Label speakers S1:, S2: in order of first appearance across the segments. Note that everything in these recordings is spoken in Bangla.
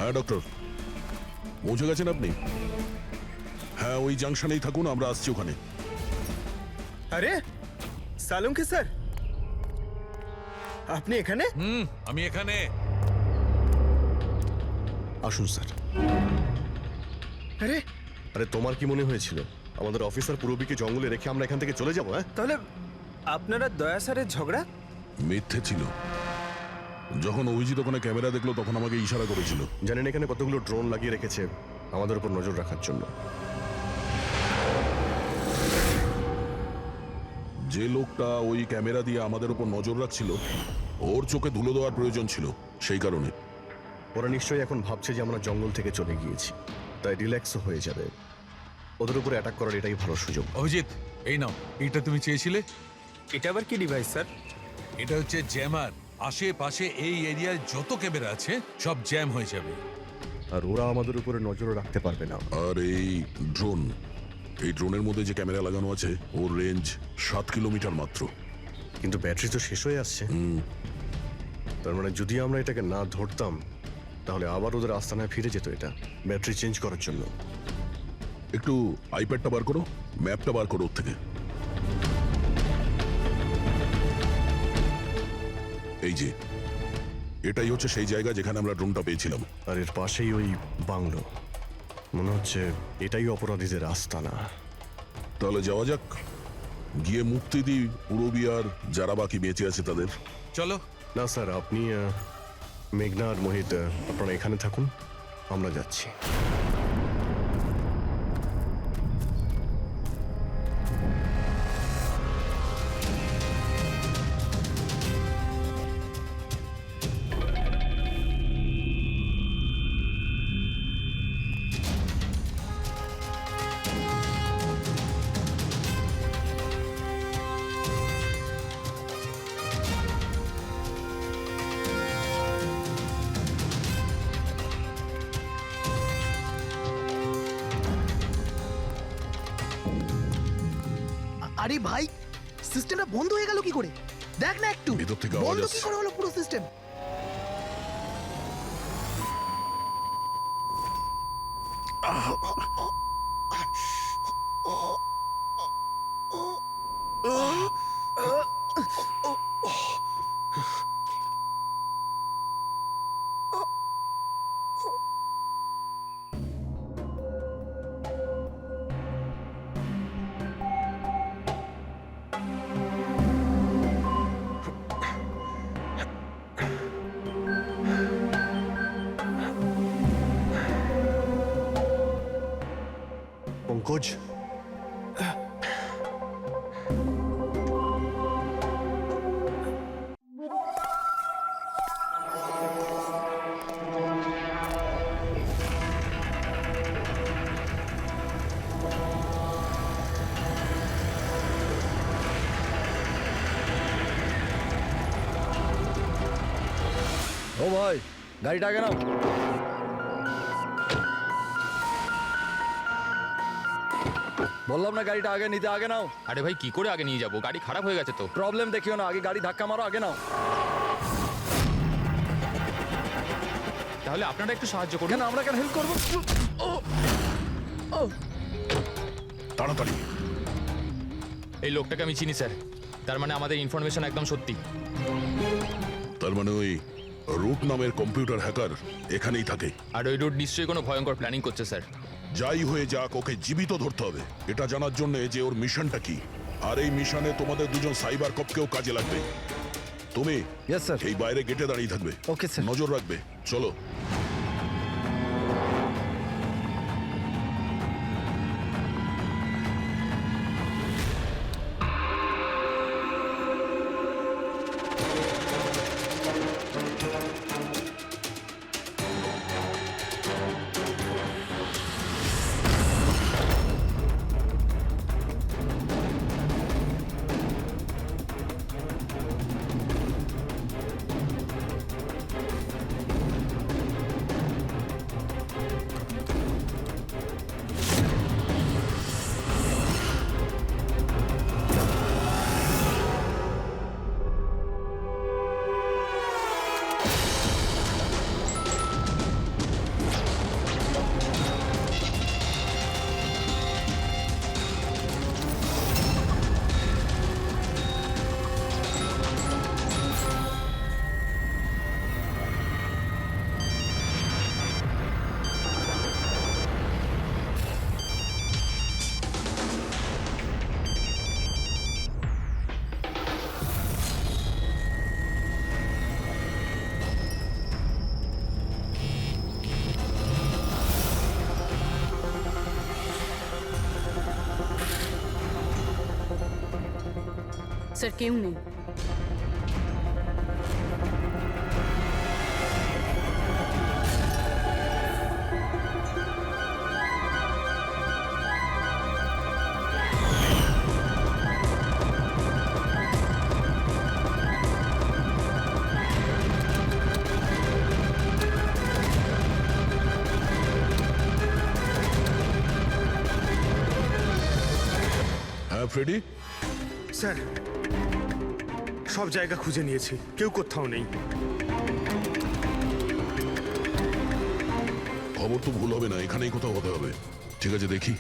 S1: হ্যাঁ ডক্টর, পৌঁছে গেছেন আপনি? হ্যাঁ, ওই জাংশনেই থাকুন, আমরা আসছি ওখানে।
S2: আরে সালুঙ্কি স্যার, আপনি এখানে?
S3: আমি এখানে।
S4: আসুন স্যার।
S2: আরে
S4: আরে তোমার কি মনে হয়েছিল আমাদের অফিসার পূরবীকে জঙ্গলে রেখে আমরা এখান থেকে চলে যাবো? হ্যাঁ,
S2: তাহলে আপনারা দয়া স্যারের ঝগড়া?
S1: মিথ্যে ছিল। যখন অভিজিৎ ওখানে ক্যামেরা দেখলো তখন আমাকে ইশারা করেছিল।
S4: জানেন এখানে কতগুলো ড্রোন লাগিয়ে রেখেছে আমাদের উপর নজর রাখার জন্য।
S1: যে লোকটা ওই ক্যামেরা দিয়ে আমাদের উপর নজর রাখছিল, ওর চোখে ধুলো দেওয়ার প্রয়োজন ছিল, সেই কারণে।
S4: ওরা নিশ্চয়ই এখন ভাবছে যে আমরা জঙ্গল থেকে চলে গিয়েছি, তাই রিল্যাক্সও হয়ে যাবে। ওদের উপরে অ্যাটাক করার এটাই ভালো সুযোগ।
S3: অভিজিৎ, এই নাও, এটা তুমি চেয়েছিলে।
S2: এটা আবার কি ডিভাইস স্যার?
S3: এটা হচ্ছে জ্যামার। আশেপাশে এই এরিয়ায় যত ক্যামেরা আছে সব জ্যাম হয়ে যাবে।
S4: আর ওরা আমাদের উপরে নজরও রাখতে পারবে না।
S1: আর এই ড্রোন, এই ড্রোনের মধ্যে যে ক্যামেরা লাগানো আছে ওর রেঞ্জ 7 কিলোমিটার মাত্র।
S4: কিন্তু ব্যাটারি তো শেষ হয়ে আসছে। তার মানে যদি আমরা এটাকে না ধরতাম তাহলে আবার ওদের আস্তানায় ফিরে যেত এটা ব্যাটারি চেঞ্জ করার জন্য।
S1: একটু আইপ্যাডটা বার করো, ম্যাপটা বার করো ওর থেকে। এই যে, এটাই হচ্ছে সেই জায়গা যেখানে আমরা ড্রোনটা পেয়েছিলাম।
S4: আর এর পাশেই ওই বাংলো। মনে হচ্ছে এটাই অপরাধীদের আস্তানা।
S1: তাহলে যাওয়া যাক, গিয়ে মুক্তি দিই পূরবী আর যারা বাকি বেঁচে আছে তাদের।
S3: চলো।
S4: না স্যার, আপনি মেঘনা আর মোহিত আপনারা এখানে থাকুন, আমরা যাচ্ছি।
S5: আরে ভাই, সিস্টেমটা বন্ধ হয়ে গেল কি করে? দেখ না একটু,
S1: ভিতর থেকে আওয়াজ
S5: বন্ধ কি
S1: আসছে।
S5: করে হলো পুরো সিস্টেম?
S4: পঙ্কজ,
S6: ও ভাই, গাড়িটা আগে নাও। বললাম না গাড়িটা আগে নিতে, আগে নাও।
S7: আরে ভাই, কি করে আগে নিয়ে যাবো? গাড়ি খারাপ হয়ে গেছে তো।
S6: প্রবলেম দেখিও না, আগে গাড়ি ধাক্কা মারো, আগে নাও।
S7: তাহলে আপনারা একটু সাহায্য করুন।
S6: কেন, আমরা কেন হেল্প করবো?
S1: তাড়াতাড়ি।
S7: এই লোকটাকে আমি চিনি স্যার, তার মানে আমাদের ইনফরমেশন একদম সত্যি।
S1: তার মানে ওই রুট নামের কম্পিউটার হ্যাকার এখানেই থাকে।
S7: আর ওই রোড নিশ্চয়ই কোনো ভয়ঙ্কর প্ল্যানিং করছে স্যার।
S1: যাই হয়ে যাক, ওকে জীবিত ধরতে হবে, এটা জানার জন্য যে ওর মিশনটা কি। আর এই মিশনে তোমাদের দুজন সাইবার কপকেও কাজে লাগবে। তুমি
S6: ইয়েস স্যার।
S1: এই বাইরে গেটে দাঁড়িয়ে থাকবে,
S6: ওকে স্যার।
S1: নজর রাখবে। চলো।
S8: স্যার কেউ নেই।
S1: হ্যাঁ ফ্রেডি,
S2: স্যার সব জায়গা খুঁজে নিয়েছি, কেউ কোথাও নেই।
S1: খবর তো ভুল হবে না, এখানেই কোথাও হতে হবে। ঠিক আছে, দেখি।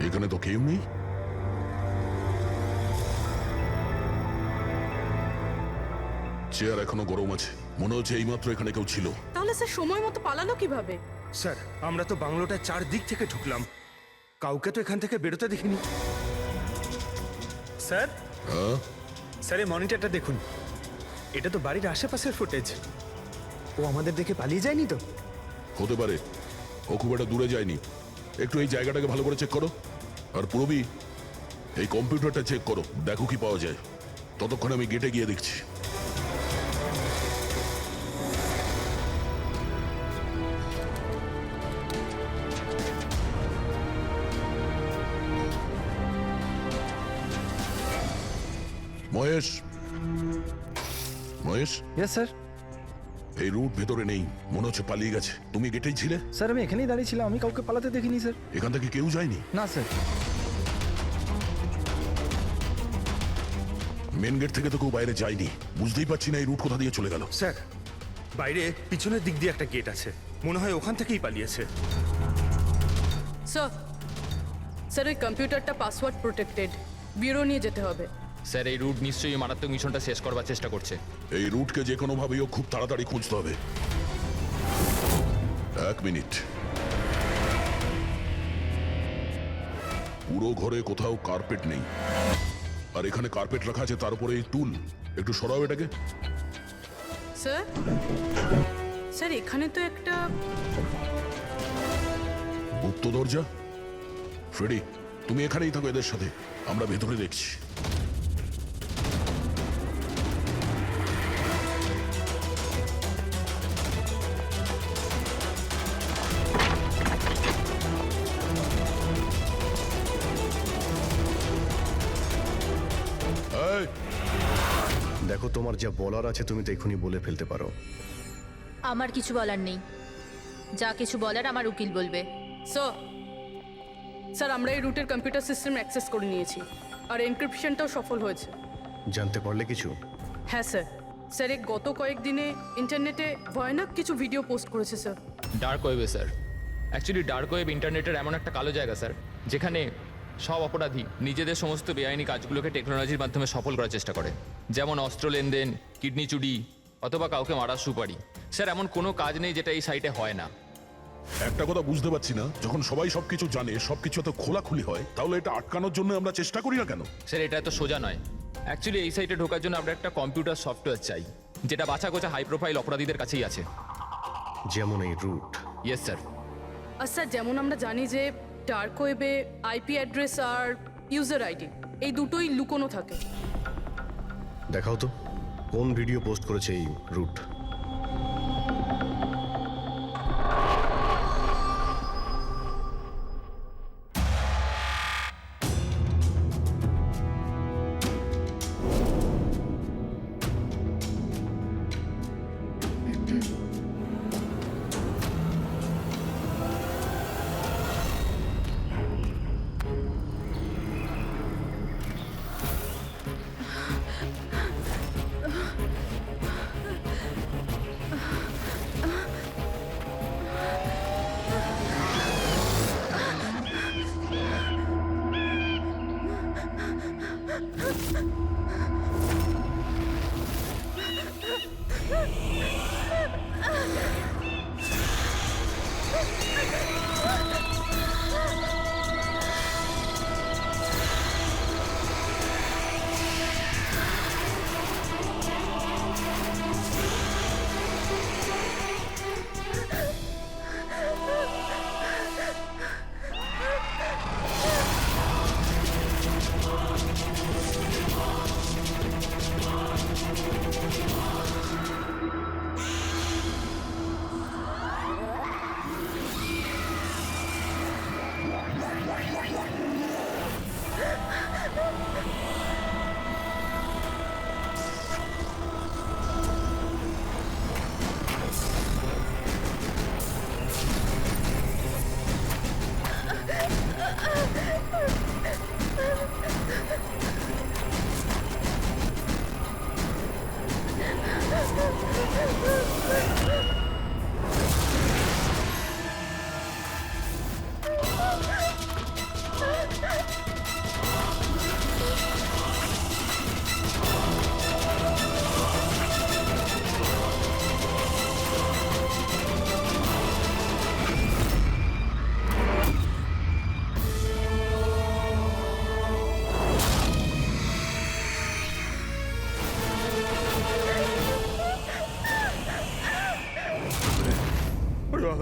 S1: এখানে তো কেউ নেই। চেয়ার এখনো গরম আছে, মনে হচ্ছে এইমাত্র এখানে কেউ ছিল।
S8: তাহলে স্যার সময় মতো পালালো কিভাবে?
S2: স্যার আমরা তো বাংলোটার চারদিক থেকে ঢুকলাম, কাউকে তো এখান থেকে বেরোতে দেখিনি। স্যার,
S1: হ্যাঁ,
S2: স্যার এই মনিটরটা দেখুন, এটা তো বাড়ির আশেপাশের ফুটেজ। ও আমাদের দেখে পালিয়ে যায়নি তো?
S1: হতে পারে, ও খুব একটা দূরে যায়নি। একটু এই জায়গাটাকে ভালো করে চেক করো। আর পুরবি, এই কম্পিউটারটা চেক করো, দেখো কি পাওয়া যায়। ততক্ষণ আমি গেটে গিয়ে দেখছি। Mahesh, Mahesh,
S6: yes sir.
S1: এই রুট ভেতরে নেই, মনে হচ্ছে পালিয়ে গেছে। তুমি গেটেই ছিলে?
S6: স্যার আমি এখানেই দাঁড়িয়ে ছিলাম, আমি কাউকে পালাতে দেখিনি স্যার।
S1: এখান থেকে কেউ যায়নি?
S6: না স্যার।
S1: মেন গেট থেকে তো কেউ বাইরে যায়নি। বুঝতেই পারছি না এই রুট কোথা দিয়ে চলে গেল।
S2: স্যার বাইরে পিছনের দিক দিয়ে একটা গেট আছে, মনে হয় ওখান থেকেই পালিয়েছে।
S8: স্যার, স্যার ওই কম্পিউটারটা পাসওয়ার্ড প্রোটেক্টেড, ব্যুরো নিয়ে যেতে হবে।
S7: স্যার এই রুট নিশ্চয়ই মারাত্মক মিশনটা শেষ করবার চেষ্টা করছে।
S1: এই রুটকে যে কোনোভাবেই খুব তাড়াতাড়ি খুঁজতে হবে। 1 মিনিট। পুরো ঘরে কোথাও কার্পেট নেই, আর এখানে কার্পেট রাখা আছে, তার উপরে এই টুল। একটু সরাও এটাকে।
S8: স্যার, স্যার এখানে তো একটা
S1: গুপ্ত দরজা। ফ্রেডি, তুমি এখানেই থাকো এদের সাথে, আমরা ভেতরে দেখছি। এই,
S4: দেখো, তোমার যা বলার আছে তুমি তো এখনই বলে ফেলতে পারো।
S9: আমার কিছু বলার নেই, যা কিছু বলার আমার উকিল বলবে।
S8: স্যার, স্যার আমরা এই রুটের কম্পিউটার সিস্টেম অ্যাক্সেস করে নিয়েছি, আর এনক্রিপশনটাও সফল হয়েছে।
S4: জানতে পারলে কিছু?
S8: হ্যাঁ স্যার, স্যার এই গত কয়েকদিনে ইন্টারনেটে ভয়ানক কিছু ভিডিও পোস্ট করেছে স্যার।
S7: ডার্ক ওয়েবে স্যার। অ্যাকচুয়ালি ডার্ক ওয়েব ইন্টারনেটের এমন একটা কালো জায়গা স্যার, যেখানে সব অপরাধী নিজেদের সমস্ত বেআইনি কাজগুলোকে টেকনোলজির মাধ্যমে সফল করার চেষ্টা করে। যেমন অস্ত্র লেনদেন, কিডনি চুরি, অথবা কাউকে মারার সুপারি। স্যার এমন কোনো কাজ নেই যেটা এই সাইটে হয় না।
S1: একটা কথা বুঝতে পারছি না, যখন সবাই সবকিছু জানে, সবকিছু এত খোলাখুলি হয়, তাহলে এটা আটকানোর জন্য আমরা চেষ্টা করি না কেন?
S7: স্যার এটা এত সোজা নয়। অ্যাকচুয়ালি এই সাইটে ঢোকার জন্য আমরা একটা কম্পিউটার সফটওয়্যার চাই, যেটা বাছা গোছা হাই প্রোফাইল অপরাধীদের কাছেই আছে।
S4: যেমন এই রুট।
S7: Yes sir.
S8: আর স্যার যেমন আমরা জানি যে ডার্ক ওয়েবে আইপি অ্যাড্রেস আর ইউজার আইডি এই দুটোই লুকোনো থাকে।
S4: দেখাও তো কোন ভিডিও পোস্ট করেছে এই রুট।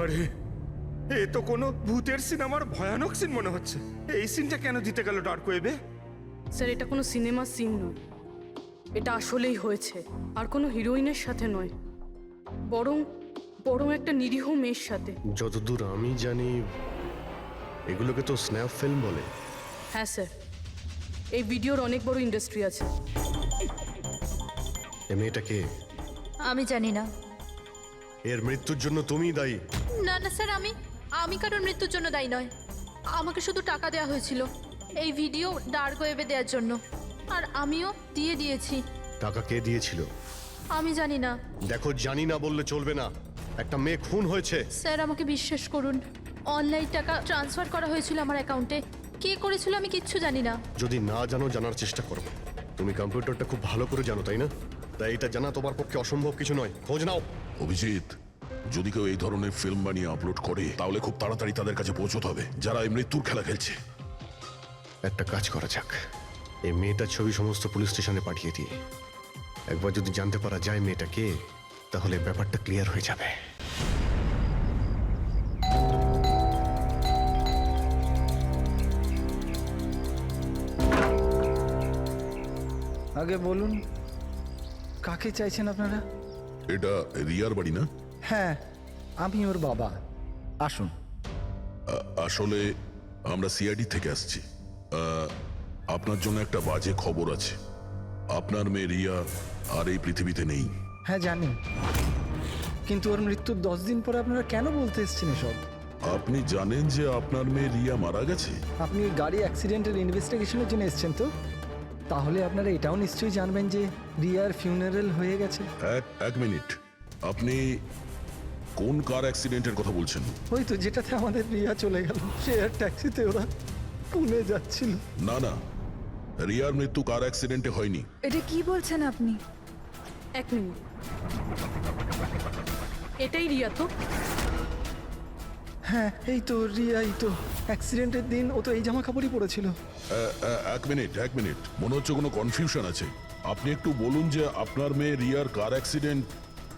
S2: বাবারে, এ তো কোনো ভূতের সিনেমার ভয়ানক সিন মনে হচ্ছে। এই সিনটা কেন দিতে গেল ডার্ক ওয়েবে?
S8: স্যার এটা কোনো সিনেমার সিন নয়, এটা আসলেই হয়েছে। আর কোনো হিরোইনের সাথে নয়, বরং বরং একটা নিরীহ মেয়ের সাথে।
S4: যতদূর আমি জানি এগুলোকে তো স্ন্যাপ ফিল্ম বলে।
S8: হ্যাঁ স্যার, এই ভিডিওর অনেক বড় ইন্ডাস্ট্রি আছে।
S4: এ মেয়েটাকে,
S9: আমি জানি না।
S4: এর মৃত্যুর জন্য তুমিই দায়ী।
S9: না না স্যার, আমি কারোর মৃত্যুর জন্য দায়ী নয়। আমাকে শুধু টাকা দেওয়া হয়েছিল এই ভিডিও ডার্ক ওয়েবে দেওয়ার জন্য, আর আমিও দিয়েছি।
S4: টাকা কে দিয়েছিল?
S9: আমি জানি না
S4: দেখো, জানি না বললে চলবে না। একটা মেয়ে খুন হয়েছে।
S9: স্যার, আমাকে বিশ্বাস করুন, অনলাইন টাকা ট্রান্সফার করা হয়েছিল আমার অ্যাকাউন্টে। কে করেছিল আমি কিচ্ছু জানি না।
S4: যদি না জানো, জানার চেষ্টা করো। তুমি কম্পিউটারটা খুব ভালো করে জানো, তাই না? তাই এটা জানা তোমার পক্ষে অসম্ভব কিছু নয়। খোঁজ নাও।
S1: অভিজিৎ, যদি কেউ এই ধরনের ফিল্ম বানিয়ে আপলোড করে তাহলে খুব তাড়াতাড়ি তাদের কাছে পৌঁছতে হবে, যারা এই মৃত্যুর খেলা খেলছে।
S4: একটা কাজ করা যাক, এই মেয়েটার ছবি সমস্ত পুলিশ স্টেশনে পাঠিয়ে দিই। একবার যদি জানতে পারা যায় মেয়েটা কে, তাহলে ব্যাপারটা ক্লিয়ার হয়ে যাবে।
S5: আগে বলুন, কাকে চাইছেন আপনারা?
S1: এটা রিয়ার বাড়ি না?
S5: হ্যাঁ, আমি ওর বাবা। আসুন।
S1: আসলে আমরা সিআইডি থেকে আসছি। আপনার জন্য একটা বাজে খবর আছে। আপনার মেয়ে রিয়া আর এই পৃথিবীতে নেই।
S5: হ্যাঁ জানি, কিন্তু ওর মৃত্যুর 10 দিন পরে আপনারা কেন বলতে এসছেন এসব?
S1: আপনি জানেন যে আপনার মেয়ে রিয়া মারা গেছে?
S5: আপনি গাড়ি অ্যাক্সিডেন্টের ইনভেস্টিগেশনের জন্য এসছেন তো? তাহলে আপনারা এটাও নিশ্চয়ই জানবেন যে রিয়ার ফিউনারেল হয়ে গেছে।
S1: এক মিনিট, আপনি কোন কার অ্যাক্সিডেন্টের কথা বলছেন?
S5: ওই তো যেটাতে আমাদের রিয়া চলে গেল, শেয়ার ট্যাক্সিতে ওরা পুনে যাচ্ছিল।
S1: না না, রিয়ার মৃত্যু কার অ্যাক্সিডেন্টে হয়নি।
S10: এটা কি বলছেন আপনি?
S8: এক মিনিট, এটাই রিয়া তো?
S5: হ্যাঁ এই তো রিয়াই তো। অ্যাক্সিডেন্টের দিন ও তো এই জামা কাপড়ই পরেছিল।
S1: এক মিনিট, মনে হচ্ছে কোনো কনফিউশন আছে। আপনি একটু বলুন যে আপনার মেয়ে রিয়ার কার অ্যাক্সিডেন্ট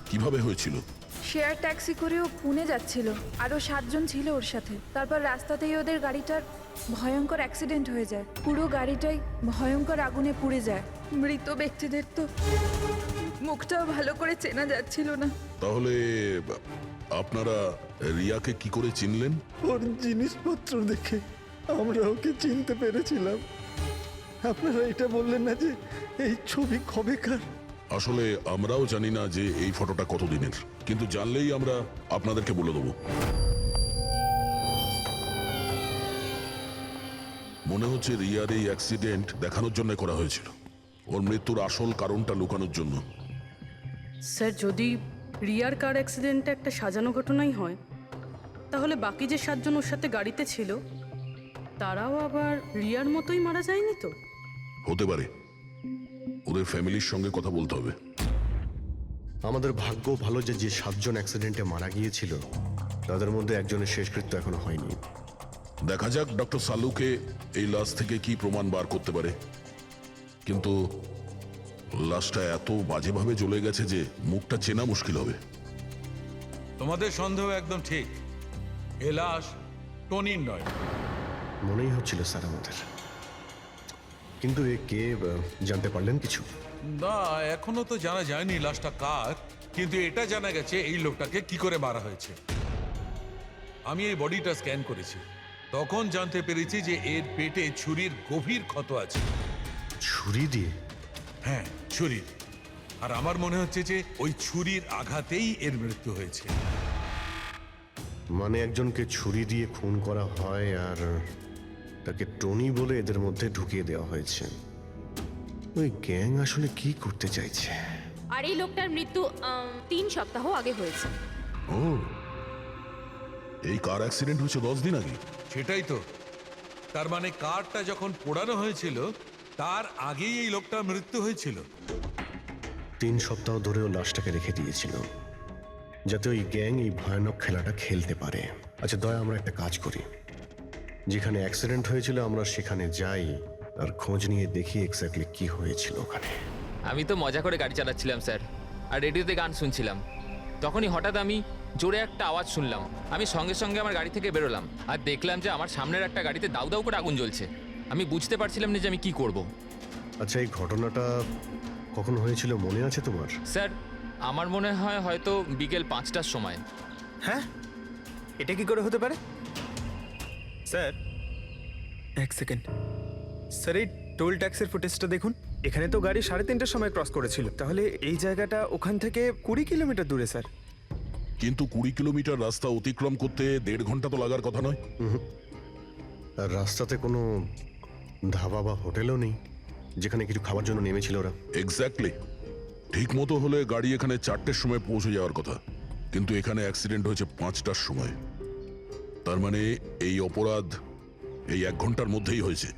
S1: কিভাবে হয়েছিল?
S10: শেয়ার ট্যাক্সি করেও পুনে যাচ্ছিল, আরও 7 জন ছিল ওর সাথে। তারপর রাস্তাতেই ওদের গাড়িটার ভয়ঙ্কর অ্যাক্সিডেন্ট হয়ে যায়। পুরো গাড়িটাই ভয়ঙ্কর আগুনে পুড়ে যায়। মৃত ব্যক্তিদের তো মুখটাও ভালো করে চেনা যাচ্ছিল না।
S1: তাহলে আপনারা রিয়াকে কি করে চিনলেন?
S5: ওর জিনিসপত্র দেখে আমরা ওকে চিনতে পেরেছিলাম। আপনারা এটা বললেন না যে এই ছবি কবেকার?
S1: আসলে আমরাও জানি না যে এই ফটোটা কতদিনের, কিন্তু জানলেই আমরা আপনাদেরকে বলে দেবো। মনে হচ্ছে রিয়ার এই অ্যাক্সিডেন্ট দেখানোর জন্য করা হয়েছিল, ওর মৃত্যুর আসল কারণটা লুকানোর জন্য।
S8: স্যার, যদি রিয়ার কার অ্যাক্সিডেন্টটা একটা সাজানো ঘটনাই হয়, তাহলে বাকি যে 7 জন ওর সাথে গাড়িতে ছিল তারাও আবার রিয়ার মতোই মারা যায়নি তো?
S1: হতে পারে, ওদের ফ্যামিলির সঙ্গে কথা বলতে হবে।
S4: আমাদের ভাগ্য ভালো যে 7 জন অ্যাক্সিডেন্টে মারা গিয়েছিল তাদের মধ্যে একজনের শেষকৃত্য এখনো হয়নি।
S1: দেখা যাক ডক্টর সালুকে এই লাশ থেকে কি প্রমাণ বার করতে পারে। কিন্তু লাশটা এত বাজেভাবে জ্বলে গেছে যে মুখটা চেনা মুশকিল হবে।
S3: তোমাদের সন্দেহ একদম ঠিক। এ লাশ টনির নয়।
S4: মনেই হচ্ছিল স্যার আমাদের, কিন্তু এ কে জানতে পারলেন কিছু?
S3: না, এখনো তো জানা যায়নি লাশটা কার, কিন্তু এটা জানা গেছে এই লোকটাকে কি করে মারা হয়েছে। আমি এই বডিটা স্ক্যান করেছি, তখন জানতে পেরেছি যে এর পেটে ছুরির গভীর ক্ষত আছে।
S4: ছুরি দিয়ে?
S3: হ্যাঁ, ছুরির। আর আমার মনে হচ্ছে যে ওই ছুরির আঘাতেই এর মৃত্যু হয়েছে।
S4: মানে একজনকে ছুরি দিয়ে খুন করা হয় আর তাকে টনি বলে এদের মধ্যে ঢুকিয়ে দেওয়া হয়েছে। ওই গ্যাং আসলে কি করতে চাইছে?
S9: আর এই লোকটার মৃত্যু 3 সপ্তাহ আগে হয়েছে।
S1: ও, এই কার অ্যাক্সিডেন্ট হয়েছে 10 দিন আগে?
S3: সেটাই তো। তার মানে কারটা যখন পোড়ানো হয়েছিল তার আগেই এই লোকটার মৃত্যু হয়েছিল।
S4: 3 সপ্তাহ ধরেও লাশটাকে রেখে দিয়েছিল যাতে ওই গ্যাং এই ভয়ানক খেলাটা খেলতে পারে। আচ্ছা দয়া, আমরা একটা কাজ করি, যেখানে অ্যাক্সিডেন্ট হয়েছিল আমরা সেখানে যাই আর খোঁজ নিয়ে দেখি এক্স্যাক্টলি কি হয়েছিল ওখানে।
S7: আমি তো মজা করে গাড়ি চালাচ্ছিলাম স্যার, আর রেডিওতে গান শুনছিলাম। তখনই হঠাৎ আমি জোরে একটা আওয়াজ শুনলাম। আমি সঙ্গে সঙ্গে আমার গাড়ি থেকে বেরোলাম আর দেখলাম যে আমার সামনের একটা গাড়িতে দাউ দাউ করে আগুন জ্বলছে। আমি বুঝতে পারছিলাম না যে আমি কি করব।
S4: আচ্ছা, এই ঘটনাটা কখন হয়েছিল মনে আছে তোমার?
S7: স্যার, আমার মনে হয় হয়তো বিকেল 5টার সময়।
S2: হ্যাঁ, এটা কি করে হতে পারে? স্যার, এক সেকেন্ড। স্যার, এই টোল ট্যাক্সের ফুটেজটা দেখুন। এখানে তো গাড়ি 3:30টার সময় ক্রস করেছিল, তাহলে এই জায়গাটা ওখান থেকে 20 কিলোমিটার দূরে স্যার।
S1: কিন্তু 20 কিলোমিটার রাস্তা অতিক্রম করতে 1.5 ঘন্টা তো লাগার কথা নয়।
S4: আর রাস্তাতে কোনো ধাবা বা হোটেলও নেই যেখানে কিছু খাবার জন্য নেমেছিল ওরা।
S1: এক্স্যাক্টলি, ঠিক মতো হলে গাড়ি এখানে 4টের সময় পৌঁছে যাওয়ার কথা, কিন্তু এখানে অ্যাক্সিডেন্ট হয়েছে 5টার সময়। তার মানে এই অপরাধ এই 1 ঘন্টার মধ্যেই হয়েছে।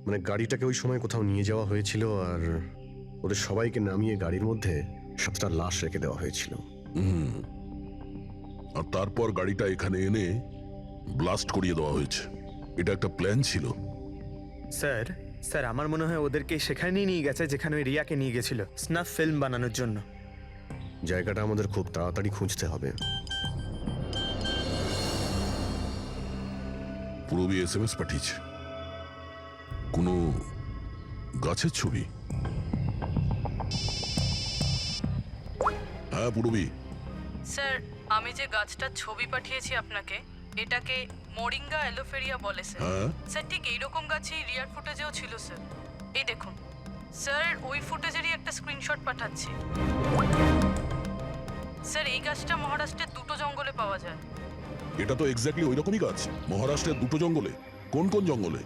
S4: মানে গাড়িটাকে ওই সময় কোথাও নিয়ে যাওয়া হয়েছিল আর ওদের সবাইকে নামিয়ে গাড়ির মধ্যে 7টা লাশ রেখে দেওয়া হয়েছিল।
S1: আর তারপর গাড়িটা এখানে এনে ব্লাস্ট করিয়ে দেওয়া হয়েছে। এটা একটা প্ল্যান ছিল।
S2: স্যার, স্যার আমার মনে হয় ওদেরকে সেখানেই নিয়ে গেছে যেখানে ওই রিয়াকে নিয়ে গেছিল স্নাফ ফিল্ম বানানোর জন্য।
S4: জায়গাটা আমাদের খুব তাড়াতাড়ি খুঁজতে হবে।
S1: পূরবী SMS পাঠিয়েছে, কোনো গাছের ছবি। হ্যাঁ পূরবী,
S8: স্যার, আমি যে গাছটার ছবি পাঠিয়েছি আপনাকে, এটাকে মোরিঙ্গা অ্যালোফেরিয়া বলে স্যার।
S1: হ্যাঁ
S8: স্যার, ঠিক এইরকম গাছই রিয়ার ফুটেজেও ছিল স্যার। এই দেখুন স্যার, ওই ফুটেজেরই একটা স্ক্রিনশট পাঠাচ্ছি। স্যার, এই গাছটা মহারাষ্ট্রের 2টো জঙ্গলে পাওয়া যায়।
S1: এটা তো এক্স্যাক্টলি ওই রকমই গাছ। মহারাষ্ট্রের 2টো জঙ্গলে? কোন কোন জঙ্গলে?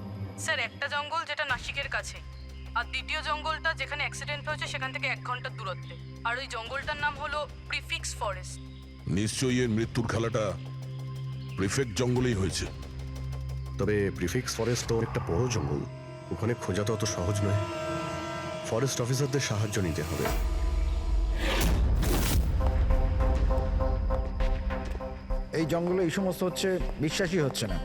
S8: স্যার, একটা জঙ্গল যেটা নাসিকের কাছে, আর দ্বিতীয় জঙ্গলটা যেখানে অ্যাক্সিডেন্ট হয়েছে সেখান থেকে 1 ঘন্টার দূরত্বে। আর ওই জঙ্গলটার নাম হলো প্রিফিক্স ফরেস্ট।
S1: নিশ্চয়ই এর মৃত্যুর খেলাটা প্রিফেক্ট জঙ্গলেই হয়েছে।
S4: তবে প্রিফিক্স ফরেস্ট তো একটা বড় জঙ্গল, ওখানে খোঁজা তো অত সহজ নয়। ফরেস্ট অফিসারদের সাহায্য নিতে হবে।
S5: এই জঙ্গলে এই সমস্ত হচ্ছে, বিশ্বাসই হচ্ছে না।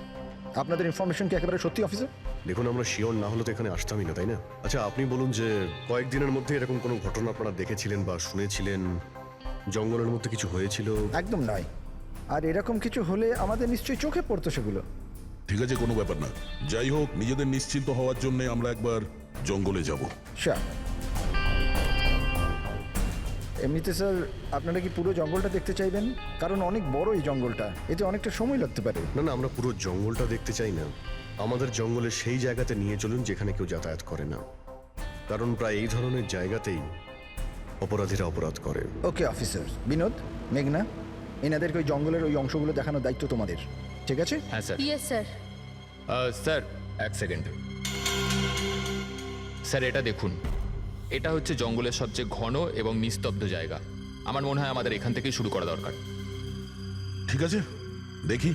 S5: আপনাদের ইনফরমেশন কি একেবারে সত্যি অফিসার?
S4: দেখুন, আমরা শিওর না হলে তো এখানে আসতামই না, তাই না? আচ্ছা, আপনি বলুন যে কয়েকদিনের মধ্যে এরকম কোনো ঘটনা আপনারা দেখেছিলেন বা শুনেছিলেন? জঙ্গলের মধ্যে কিছু হয়েছিল?
S5: একদম নয়। আর এরকম কিছু হলে আমাদের নিশ্চয়ই চোখে পড়তো সেগুলো।
S1: ঠিক আছে, কোনো ব্যাপার না। যাই হোক, নিজেদের নিশ্চিন্ত হওয়ার জন্য আমরা একবার জঙ্গলে যাব।
S5: স্যার, এমনিতে স্যার আপনারা কি পুরো জঙ্গলটা দেখতে চাইবেন? কারণ অনেক বড় এই জঙ্গলটা, এতে অনেকটা সময় লাগতে পারে।
S4: না না, আমরা পুরো জঙ্গলটা দেখতে চাই না। আমাদের জঙ্গলে সেই জায়গাতে নিয়ে চলুন যেখানে কেউ যাতায়াত করে না, কারণ প্রায় এই ধরনের জায়গাতেই অপরাধীরা অপরাধ করে।
S5: Okay officer. বিনোদ, মেঘনা, এনাদেরকে ওই জঙ্গলের ওই অংশগুলো দেখানোর দায়িত্ব তোমাদের, ঠিক আছে?
S7: হ্যাঁ sir.
S9: Yes sir.
S7: Sir, 1 second. Sir, এটা দেখুন, এটা হচ্ছে জঙ্গলের সবচেয়ে ঘন এবং নিস্তব্ধ জায়গা। আমার মনে হয় আমাদের এখান থেকেই শুরু করা দরকার।
S1: ঠিক আছে, দেখি।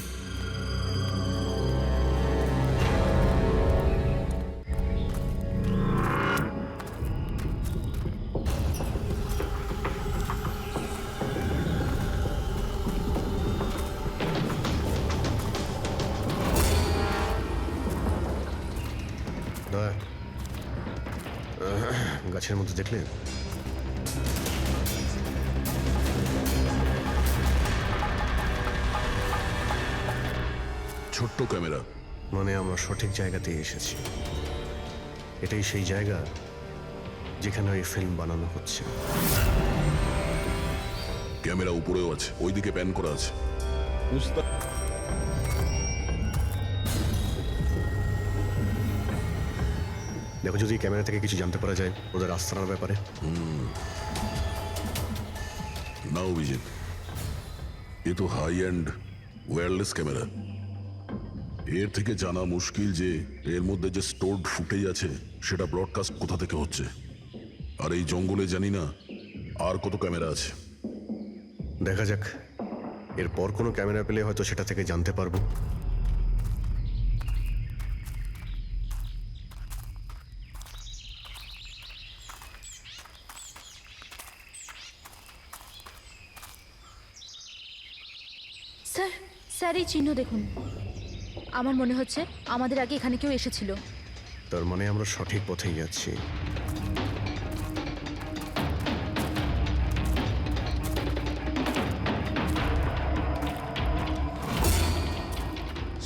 S4: দয়া, গাছের মধ্যে দেখলে?
S1: ছোট্ট ক্যামেরা।
S4: মানে আমরা সঠিক জায়গাতেই এসেছি। এটাই সেই জায়গা যেখানে ওই ফিল্ম বানানো হচ্ছে।
S1: ক্যামেরা উপরেও আছে, ওইদিকে প্যান করা আছে।
S4: দেখো, যদি ক্যামেরা থেকে কিছু জানতে পারা যায় ওদের আস্তানার ব্যাপারে।
S1: না অভিজিৎ, এ তো হাই অ্যান্ড ওয়্যারলেস ক্যামেরা। এর থেকে জানা মুশকিল যে এর মধ্যে যে স্টোরড ফুটেজ আছে সেটা ব্রডকাস্ট কোথা থেকে হচ্ছে। আর এই জঙ্গলে জানি না আর কত ক্যামেরা আছে।
S4: দেখা যাক, এরপর কোনো ক্যামেরা পেলে হয়তো সেটা থেকে জানতে পারবো।
S9: স্যার, স্যার এই চিহ্ন দেখুন। আমার মনে হচ্ছে আমাদের আগে এখানে কেউ এসেছিল।
S4: তার মানে আমরা সঠিক পথেই যাচ্ছি।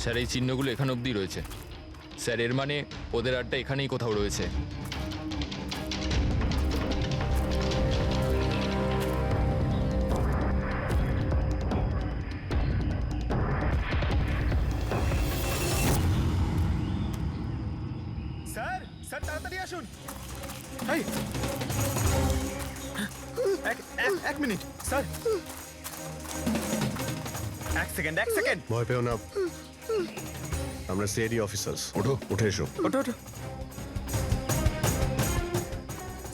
S7: স্যার এই চিহ্নগুলো এখান অবধি রয়েছে। স্যার এর মানে ওদের আড্ডা এখানেই কোথাও রয়েছে।
S2: স্যার স্যার তাড়াতাড়ি আসুন। এই এক মিনিট স্যার, এক সেকেন্ড।
S4: ভয় পেও না, আমরা সিআইডি অফিসার্স।
S1: ওঠো।
S4: উঠে এসো।
S2: ওঠো ওঠো।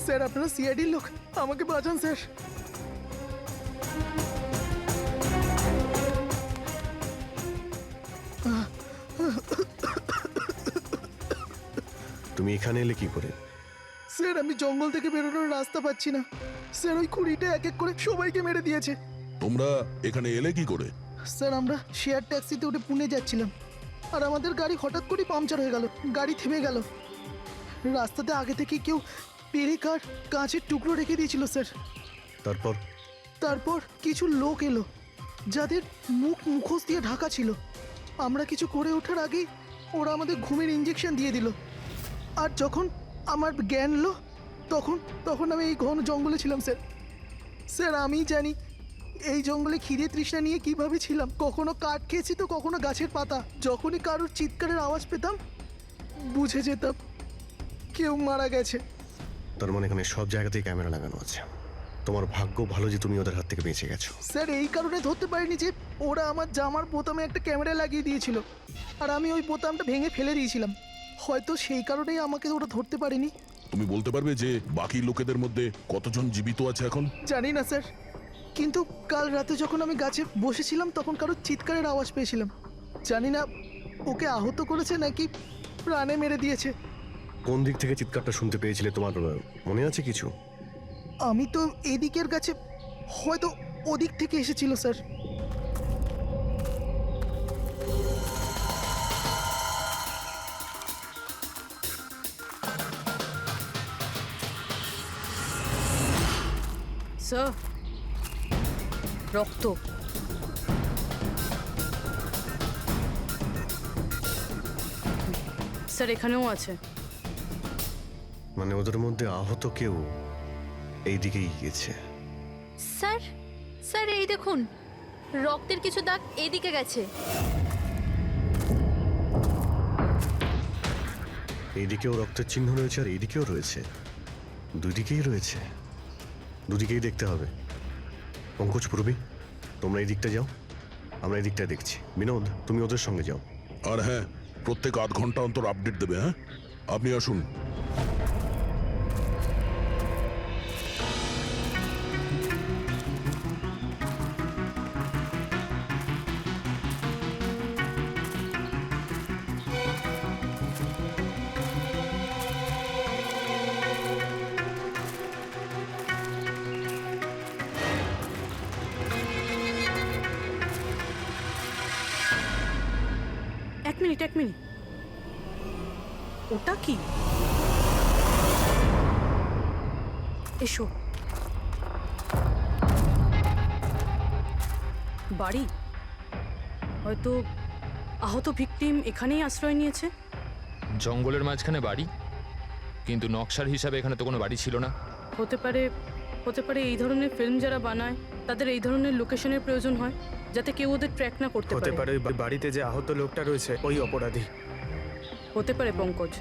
S5: স্যার আপনারা সিআইডির লোক, আমাকে বাঁচান স্যার।
S4: তুমি এখানে এলে কি করে?
S5: স্যার আমি জঙ্গল থেকে বেরোনোর রাস্তা পাচ্ছি না স্যার, ওই কুড়িটা এক এক করে সবাইকে মেরে দিয়েছে।
S1: তোমরা এখানে এলে কি করে?
S5: স্যার আমরা শেয়ার ট্যাক্সিতে উঠে পুনে যাচ্ছিলাম, আর আমাদের গাড়ি হঠাৎ করে পাংচার হয়ে গেল, গাড়ি থেমে গেল। রাস্তাতে আগে থেকে কেউ পেরেক আর কাঁচের টুকরো রেখে দিয়েছিল স্যার।
S4: তারপর
S5: কিছু লোক এলো যাদের মুখোশ দিয়ে ঢাকা ছিল। আমরা কিছু করে ওঠার আগেই ওরা আমাদের ঘুমের ইঞ্জেকশন দিয়ে দিল। আর যখন আমার জ্ঞান এলো তখন আমি এই ঘন জঙ্গলে ছিলাম স্যার। স্যার আমি জানি এই জঙ্গলে খিদে তৃষ্ণা নিয়ে কিভাবে ছিলাম, কখনো কাঠ খেয়েছি তো কখনো গাছের পাতা। যখনই কারোর চিৎকারের আওয়াজ পেতাম বুঝে যেতাম কেউ মারা গেছে।
S4: তার মানে এখানে সব জায়গাতেই ক্যামেরা লাগানো আছে। তোমার ভাগ্য ভালো যে তুমি ওদের হাত থেকে বেঁচে গেছো।
S5: স্যার এই কারণে ধরতে পারিনি যে ওরা আমার জামার বোতামে একটা ক্যামেরা লাগিয়ে দিয়েছিল, আর আমি ওই বোতামটা ভেঙে ফেলে দিয়েছিলাম। হয়তো সেই কারণেই আমাকে ওরা ধরতে পারেনি।
S1: তুমি বলতে পারবে যে বাকি লোকেদের মধ্যে কতজন জীবিত আছে এখন?
S5: জানি না স্যার, কিন্তু কাল রাতে যখন আমি গাছে বসেছিলাম তখন কারোর চিৎকারের আওয়াজ পেয়েছিলাম। জানি না ওকে আহত করেছে নাকি প্রাণে মেরে দিয়েছে।
S4: কোন দিক থেকে চিৎকারটা শুনতে পেয়েছিলে তোমার মনে আছে কিছু?
S5: আমি তো এদিকের গাছে, হয়তো ওদিক থেকে এসেছিল স্যার।
S8: স্যার রক্ত। স্যার এখানেও আছে।
S4: মানে ওদের মধ্যে আহত কেউ এই দিকেই গিয়েছে।
S9: স্যার স্যার এই দেখুন, রক্তের কিছু দাগ এদিকে গেছে।
S4: এইদিকেও রক্তের চিহ্ন রয়েছে আর এইদিকেও রয়েছে, দুদিকেই রয়েছে। দুদিকেই দেখতে হবে। পঙ্কজ, পূর্বী, তোমরা এই দিকটা যাও, আমরা এই দিকটা দেখছি। বিনোদ তুমি ওদের সঙ্গে যাও।
S1: আর হ্যাঁ, প্রত্যেক 8 ঘন্টা অন্তর আপডেট দেবে। হ্যাঁ, আপনি আসুন।
S8: এক মিনিট, ওটা কি? এসো। বাড়ি, হয়তো আহত ভিকটিম এখানেই আশ্রয় নিয়েছে।
S7: জঙ্গলের মাঝখানে বাড়ি, কিন্তু নকশার হিসাবে এখানে তো কোনো বাড়ি ছিল না।
S8: হতে পারে এই ধরনের ফিল্ম যারা বানায় তাদের এই ধরনের লোকেশনের প্রয়োজন হয়, যাতে কেউ ওদের ট্র্যাক না করতে
S2: হতে
S8: পারে।
S2: পারে বাড়িতে যে আহত লোকটা রয়েছে ওই অপরাধী।
S8: হতে পারে পঙ্কজ।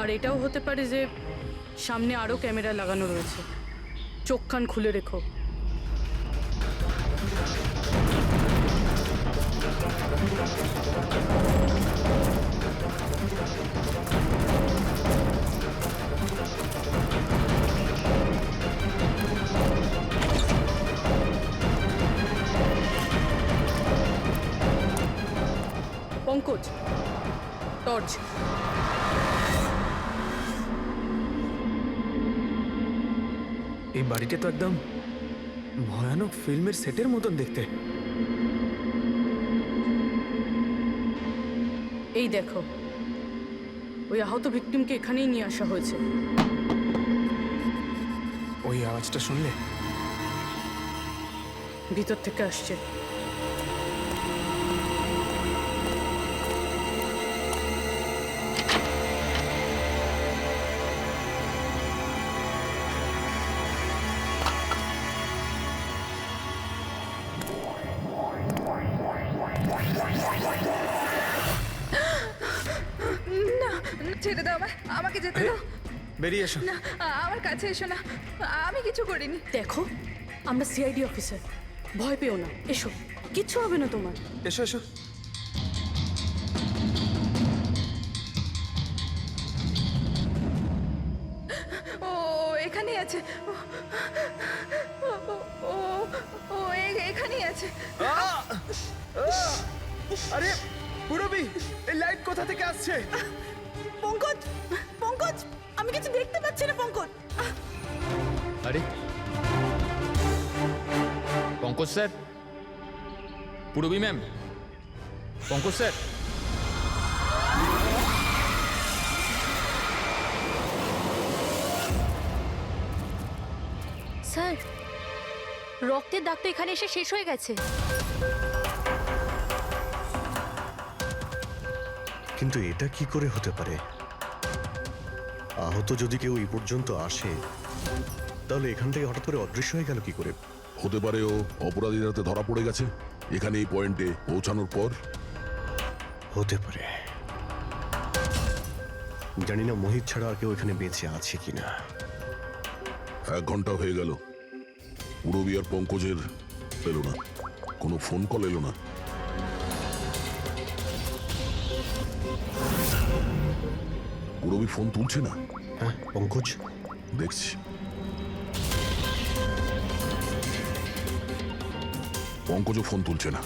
S8: আর এটাও হতে পারে যে সামনে আরও ক্যামেরা লাগানো রয়েছে, চোখ কান খুলে রেখো। পঙ্কজ, টর্চ।
S2: এই বাড়িটা তো একদম ভয়ানক ফিল্মের সেটের মতন দেখতে।
S8: এই দেখো, ওই আহত ভিকটিমকে এখানেই নিয়ে আসা হয়েছে।
S2: ওই আওয়াজটা শুনলে?
S8: ভিতর থেকে আসছে।
S10: দাও আমায়, আমাকে যেতে দাও।
S2: বেরিয়ে এসো।
S10: না, আমার কাছে এসো না, আমি কিছু করিনি।
S8: দেখো আমরা সিআইডি অফিসার, ভয় পেও না, এসো, কিচ্ছু হবে না তোমার।
S2: এসো এসো।
S10: ও এখানেই আছে, ও ও ও এখানেই আছে।
S2: আরে পুরবি, এই লাইট কোথা থেকে আসছে?
S8: পঙ্কজ, পঙ্কজ, আমি কিছু দেখতে পাচ্ছি না পঙ্কজ।
S7: আরে Pankaj sir, Purabi ma'am, Pankaj sir.
S9: Sir, রক্তের দাগ তো এখানে এসে শেষ হয়ে গেছে।
S4: কিন্তু এটা কি করে হতে পারে? আহত যদি কেউ এই পর্যন্ত আসে, তাহলে এখান থেকে হঠাৎ করে অদৃশ্য হয়ে গেল কি করে?
S1: হতে পারে ও অপরাধীর হাতে ধরা পড়ে গেছে এখানে এই পয়েন্টে পৌঁছানোর পর।
S4: হতে পারে। জানি না মোহিত ছাড়া আর কেউ এখানে বেঁচে আছে কিনা।
S1: 1 ঘন্টা হয়ে গেল, পুরবী আর পঙ্কজের এলো না, কোনো ফোন কল এলো না। পুরবী ফোন তুলছে না।
S4: হ্যাঁ পঙ্কজ,
S1: দেখছি। পঙ্কজও ফোন তুলছে না।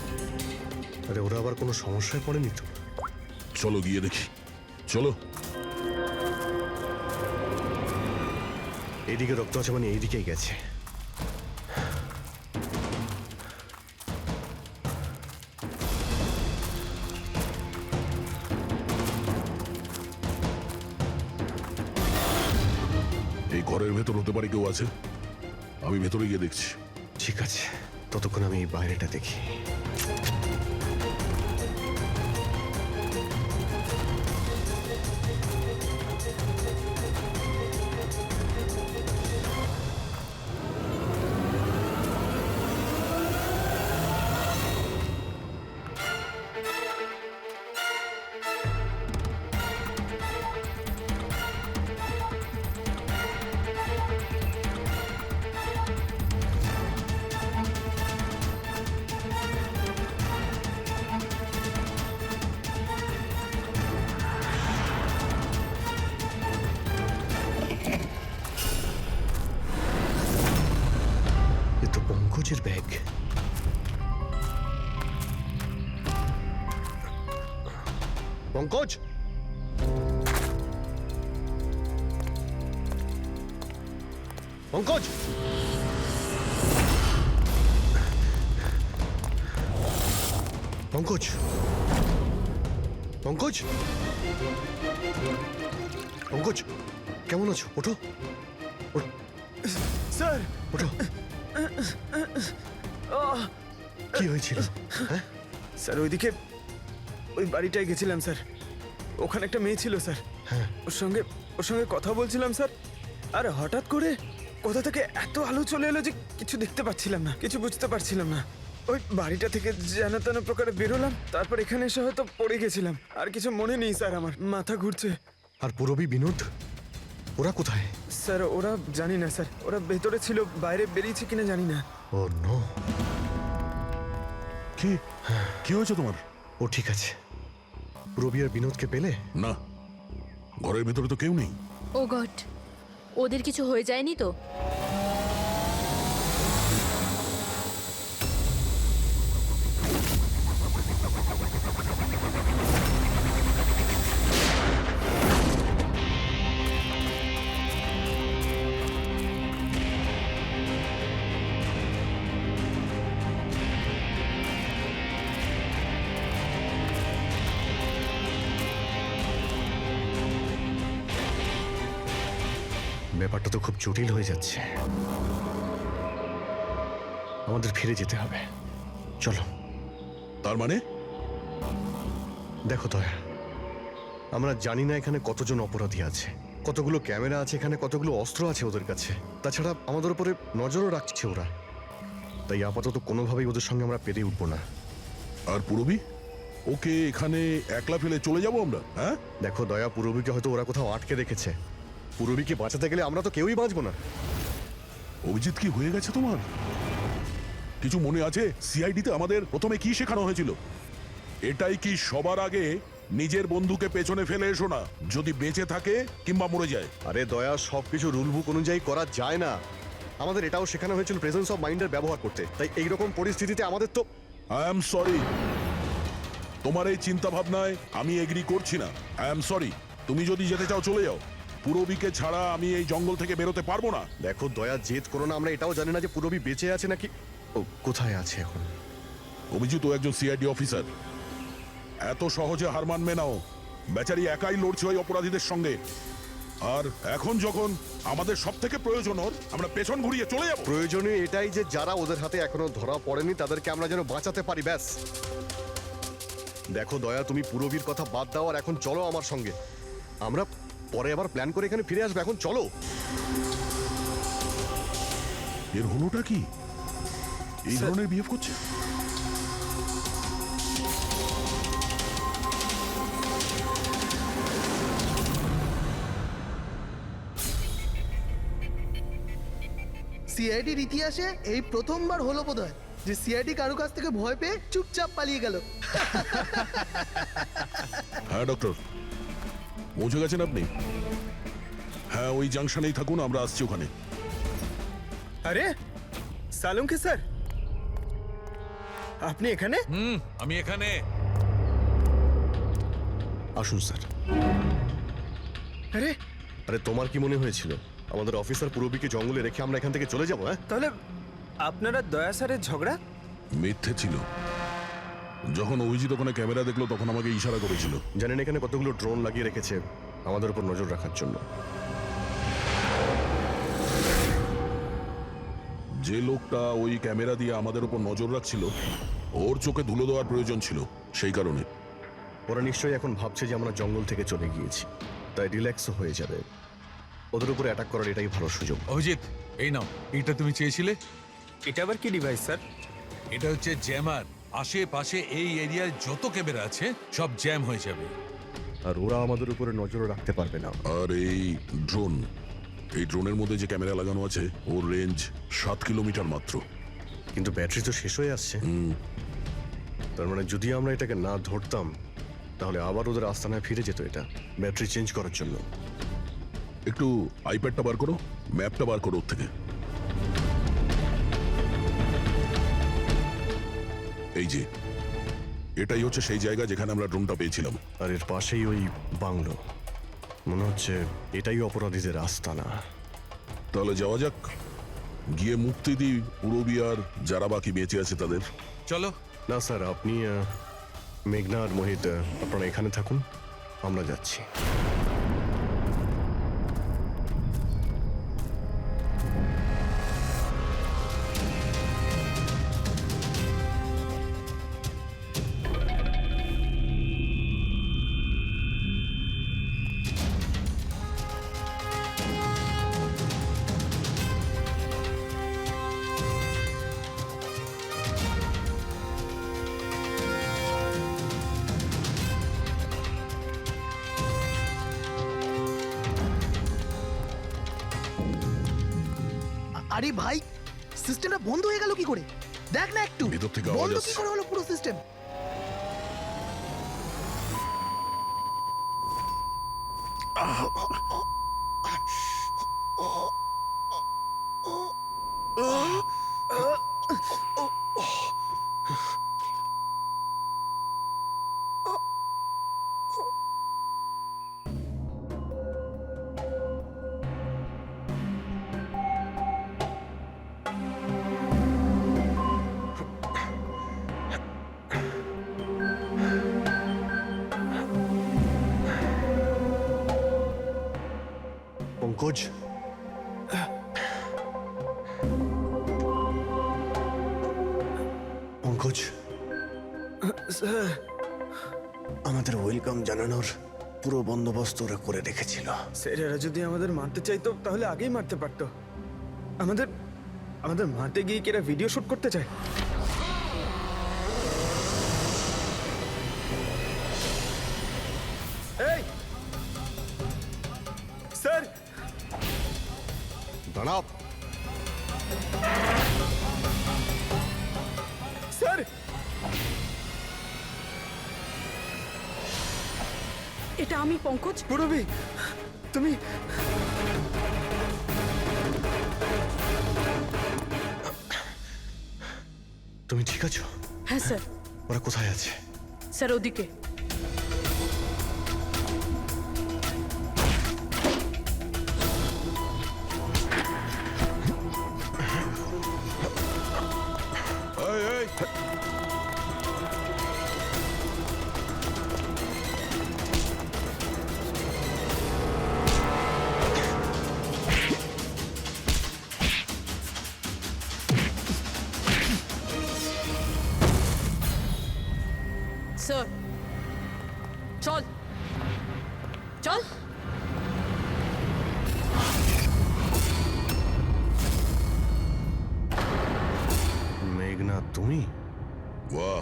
S4: আরে ওরা আবার কোনো সমস্যায় পড়েনি তো?
S1: চলো গিয়ে দেখি, চলো।
S4: এইদিকে রক্ত আছে মানে এইদিকেই গেছে।
S1: এই ঘরের ভেতর হতে পারে কেউ আছে, আমি ভেতরে গিয়ে দেখছি।
S4: ঠিক আছে, ততক্ষণ আমি এই বাইরেটা দেখি। এ তো পঙ্কজের ব্যাগ। পঙ্কজ, পঙ্কজ, পঙ্কজ, পঙ্কজ, পঙ্কজ, কেমন আছো? ওঠো,
S2: স্যার,
S4: ওঠো। কি হয়েছিল? হ্যাঁ
S2: স্যার ওইদিকে ওই বাড়িটায় গেছিলাম স্যার, ওখানে একটা মেয়ে ছিল স্যার।
S4: হ্যাঁ।
S2: ওর সঙ্গে কথা বলছিলাম স্যার, আর হঠাৎ করে কোথা থেকে এত আলো চলে এলো যে কিছু দেখতে পাচ্ছিলাম না, কিছু বুঝতে পারছিলাম না। ওই বাড়িটা থেকে যেন তেন প্রকারে বেরোলাম, তারপর এখানে এসে হয়তো পড়ে গেছিলাম। আর কিছু মনে নেই স্যার, আমার মাথা ঘুরছে।
S4: আর পুরবী, বিনোদ, ওরা কোথায়?
S2: স্যার ওরা জানি না স্যার, ওরা ভেতরে ছিল, বাইরে বেরিয়েছে কিনা জানি না।
S4: ও নো।
S1: কি কি হয়েছে তোমার?
S4: ও ঠিক আছে। পুরবী আর বিনোদকে পেলে?
S1: না, ঘরের ভেতরে তো কেউ নেই।
S9: ও গড, ওদের কিছু হয়ে যায়নি তো?
S4: ব্যাপারটা তো খুব জটিল হয়ে যাচ্ছে। আমাদের ফিরে যেতে হবে, চলো।
S1: তার মানে
S4: দেখো দয়া, আমরা জানি না এখানে কতজন অপরাধী আছে, কতগুলো ক্যামেরা আছে এখানে, কতগুলো অস্ত্র আছে ওদের কাছে। তাছাড়া আমাদের উপরে নজরও রাখছে ওরা। তাই আপাতত কোনোভাবেই ওদের সঙ্গে আমরা পেরে উঠবো না।
S1: আর পুরবী? ওকে এখানে একলা ফেলে চলে যাবো আমরা? হ্যাঁ,
S4: দেখো দয়া, পূরবীকে হয়তো ওরা কোথাও আটকে রেখেছে। পূরবীকে বাঁচাতে গেলে আমরা তো কেউই বাঁচবো না।
S1: অভিজিৎ কি হয়ে গেছে তোমার? কিছু মনে আছে সিআইডিতে আমাদের প্রথমে কি শেখানো হয়েছিল? এটাই কি সবার আগে নিজের বন্ধুকে পেছনে ফেলে এসো না, যদি বেঁচে থাকে কিংবা মরে যায়।
S4: আরে দয়া, সবকিছু রুল বুক অনুযায়ী করা যায় না। আমাদের এটাও শেখানো হয়েছিল প্রেজেন্স অফ মাইন্ডের ব্যবহার করতে। তাই এইরকম পরিস্থিতিতে আমাদের তো
S1: আই এম সরি, তোমার এই চিন্তা ভাবনায় আমি এগ্রি করছি না। আই এম সরি, তুমি যদি যেতে চাও চলে যাও। পূরবীকে ছাড়া আমি এই জঙ্গল থেকে বেরোতে পারবো না।
S4: দেখো দয়া, জেদ করো না। আমরা এটাও জানি না যে পূরবী বেঁচে আছে নাকি ও কোথায় আছে এখন।
S1: অভিজিৎ ও একজন সিআইডি অফিসার, এত সহজে হার মানবে নাও। বেচারি একাই লড়ছে ওই অপরাধীদের সঙ্গে। আর এখন যখন আমাদের সব থেকে প্রয়োজন ওর, আমরা পেছন ঘুরিয়ে চলে যাবো।
S4: প্রয়োজনীয় এটাই যে যারা ওদের হাতে এখনো ধরা পড়েনি তাদেরকে আমরা যেন বাঁচাতে পারি, ব্যাস। দেখো দয়া, তুমি পূরবীর কথা বাদ দাও আর এখন চলো আমার সঙ্গে। আমরা পরে আবার প্ল্যান করে এখানে ফিরে আসবো, এখন চলো।
S1: এর হলোটা কি? এই ধরনের বিহেভ করছে?
S5: সিআইডির ইতিহাসে এই প্রথমবার হলো বোধহয় যে সিআইডি কারো কাছ থেকে ভয় পেয়ে চুপচাপ পালিয়ে গেল।
S1: হ্যাঁ ডক্টর, পৌঁছে গেছেন আপনি? হ্যাঁ, ওই জাংশনেই থাকুন, আমরা আসছি ওখানে।
S2: আরে সালুঙ্কি স্যার, আপনি এখানে?
S3: আমি এখানে।
S4: আসুন স্যার।
S2: আরে
S4: আরে তোমার কি মনে হয়েছিল আমাদের অফিসার পূরবীকে জঙ্গলে রেখে আমরা এখান থেকে চলে যাবো? হ্যাঁ,
S2: তাহলে আপনারা দয়া স্যারের ঝগড়া?
S1: মিথ্যে ছিল। যখন অভিজিৎ ওখানে ক্যামেরা দেখলো তখন আমাকে ইশারা করেছিল।
S4: জানেন এখানে কতগুলো ড্রোন লাগিয়ে রেখেছে আমাদের উপর নজর রাখার জন্য।
S1: যে লোকটা ওই ক্যামেরা দিয়ে আমাদের উপর নজর রাখছিল, ওর চোখে ধুলো দেওয়ার প্রয়োজন ছিল, সেই কারণে।
S4: ওরা নিশ্চয়ই এখন ভাবছে যে আমরা জঙ্গল থেকে চলে গিয়েছি, তাই রিল্যাক্সও হয়ে যাবে। ওদের উপরে অ্যাটাক করার এটাই ভালো সুযোগ।
S3: অভিজিৎ, এই নাও, এইটা তুমি চেয়েছিলে।
S2: এটা আবার কি ডিভাইস স্যার?
S3: এটা হচ্ছে জ্যামার। আশেপাশে এই এরিয়ায় যত ক্যামেরা আছে সব জ্যাম হয়ে যাবে।
S4: আর ওরা আমাদের উপরে নজর রাখতে পারবে না।
S1: আর এই ড্রোন, এই ড্রোনের মধ্যে যে ক্যামেরা লাগানো আছে ওর রেঞ্জ 7 কিলোমিটার মাত্র।
S4: কিন্তু ব্যাটারি তো শেষ হয়ে আসছে। তার মানে যদি আমরা এটাকে না ধরতাম তাহলে আবার ওদের আস্তানায় ফিরে যেত এটা ব্যাটারি চেঞ্জ করার জন্য।
S1: একটু আইপ্যাডটা বার করো, ম্যাপটা বার করো ওর থেকে। এই যে, এটাই হচ্ছে সেই জায়গা যেখানে আমরা ড্রোনটা পেয়েছিলাম।
S4: আর এর পাশেই ওই বাংলো। মনে হচ্ছে এটাই অপরাধীদের আস্তানা।
S1: তাহলে যাওয়া যাক, গিয়ে মুক্তি দিই পূরবী আর যারা বাকি বেঁচে আছে তাদের।
S3: চলো।
S4: না স্যার, আপনি মেঘনা আর মোহিত আপনারা এখানে থাকুন, আমরা যাচ্ছি।
S5: আরে ভাই, সিস্টেমটা বন্ধ হয়ে গেল কি করে? দেখ না একটু,
S1: ভিতর থেকে আওয়াজ
S5: বন্ধ কি
S1: আসছে।
S5: করে হলো পুরো সিস্টেম?
S4: পঙ্কজ, পঙ্কজ,
S2: স্যার
S4: আমাদের ওয়েলকাম জানানোর পুরো বন্দোবস্ত ওরা করে রেখেছিল।
S2: স্যার, এরা যদি আমাদের মারতে চাইতো তাহলে আগেই মারতে পারতো। আমাদের আমাদের মারতে গিয়ে কি এরা ভিডিও শুট করতে চায়? স্যার
S4: দাঁড়াও।
S2: স্যার
S8: এটা আমি পঙ্কজ।
S2: পুরবি তুমি
S4: তুমি ঠিক আছো?
S8: হ্যাঁ স্যার।
S4: ওরা কোথায় আছে?
S8: স্যার ওদিকে।
S1: এই, এই,
S8: স্যার চল চল।
S4: মেঘনা তুমি?
S1: বাহ,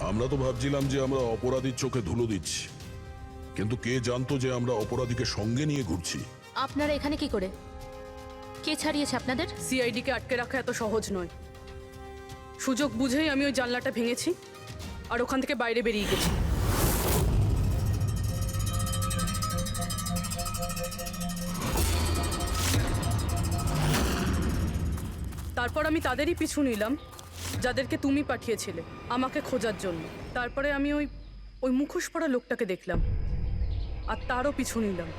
S1: আমরা তো ভাবছিলাম যে আমরা অপরাধীর চোখে ধুলো দিচ্ছি, কিন্তু কে জানতো যে আমরা অপরাধীকে সঙ্গে নিয়ে ঘুরছি।
S9: আপনারা এখানে কি করে? কে ছাড়িয়েছে আপনাদের?
S8: সিআইডিকে আটকে রাখা এত সহজ নয়। সুযোগ বুঝেই আমি ওই জানলাটা ভেঙেছি আর ওখান থেকে বাইরে বেরিয়ে গেছি। তারপর আমি তাদেরই পিছু নিলাম যাদেরকে তুমি পাঠিয়েছিলে আমাকে খোঁজার জন্য। তারপরে আমি ওই ওই মুখোশ পরা লোকটাকে দেখলাম আর তারও পিছু নিলাম।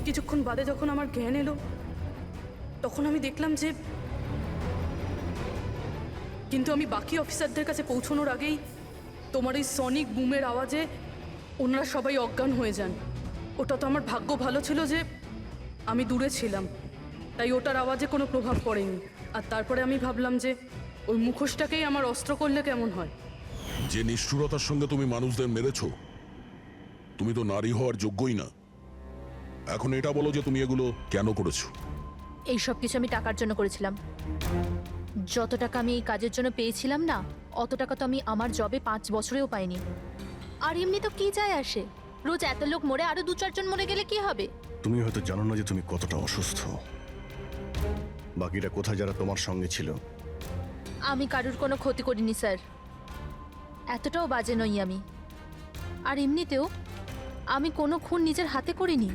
S8: কিছুক্ষণ বাদে যখন আমার জ্ঞান এলো তখন আমি দেখলাম যে কিন্তু আমি বাকি অফিসারদের কাছে পৌঁছানোর আগেই তোমার এই সনিক বুমের আওয়াজে ওনারা সবাই অজ্ঞান হয়ে যান। ওটা তো আমার ভাগ্য ভালো ছিল যে আমি দূরে ছিলাম, তাই ওটার আওয়াজে কোনো প্রভাব পড়েনি। আর তারপরে আমি ভাবলাম যে ওই মুখোশটাকেই আমার অস্ত্র করলে কেমন হয়।
S1: যে নিষ্ঠুরতার সঙ্গে তুমি মানুষদের মেরেছো, তুমি তো নারী হওয়ার যোগ্যই না। এখন এটা বলো যে তুমি এগুলো কেন করেছো?
S9: এই সব কিছু আমি টাকার জন্য করেছিলাম। যত টাকা আমি এই কাজের জন্য পেয়েছিলাম না, অত টাকা তো আমি আমার জবে 5 বছরেও পাইনি। আর এমনি তো কি যায় আসে, রোজ এত লোক মরে আরো 2-4 জন মরে গেলে কি হবে?
S4: তুমি হয়তো জানো না যে তুমি কতটা অসুস্থ। বাকিরা কোথায় যারা তোমার সঙ্গে ছিল?
S9: আমি কারুর কোনো ক্ষতি করিনি স্যার, এতটাও বাজে নই আমি। আর এমনিতেও আমি কোনো খুন নিজের হাতে করিনি।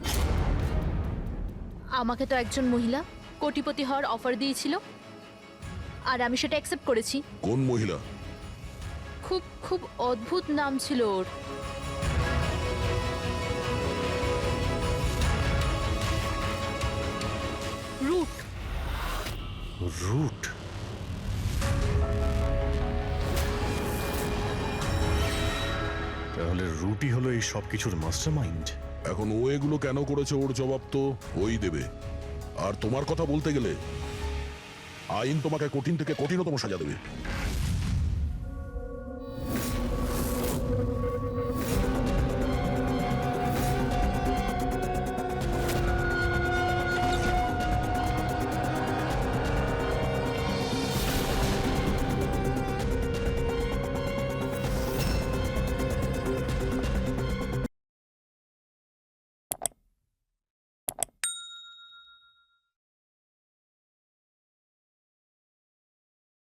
S9: আমাকে তো একজন মহিলা কোটিপতি হওয়ার অফার দিয়েছিল আর আমি সেটা অ্যাকসেপ্ট করেছি।
S1: কোন মহিলা?
S9: খুব খুব অদ্ভুত নাম ছিল ওর। রুট।
S4: রুট? তাহলে রুটই হলো এই সব কিছুর মাস্টারমাইন্ড।
S1: এখন ও এগুলো কেন করেছে ওর জবাব তো ওই দেবে। আর তোমার কথা বলতে গেলে আইন তোমাকে কঠিন থেকে কঠিনতম সাজা দেবে।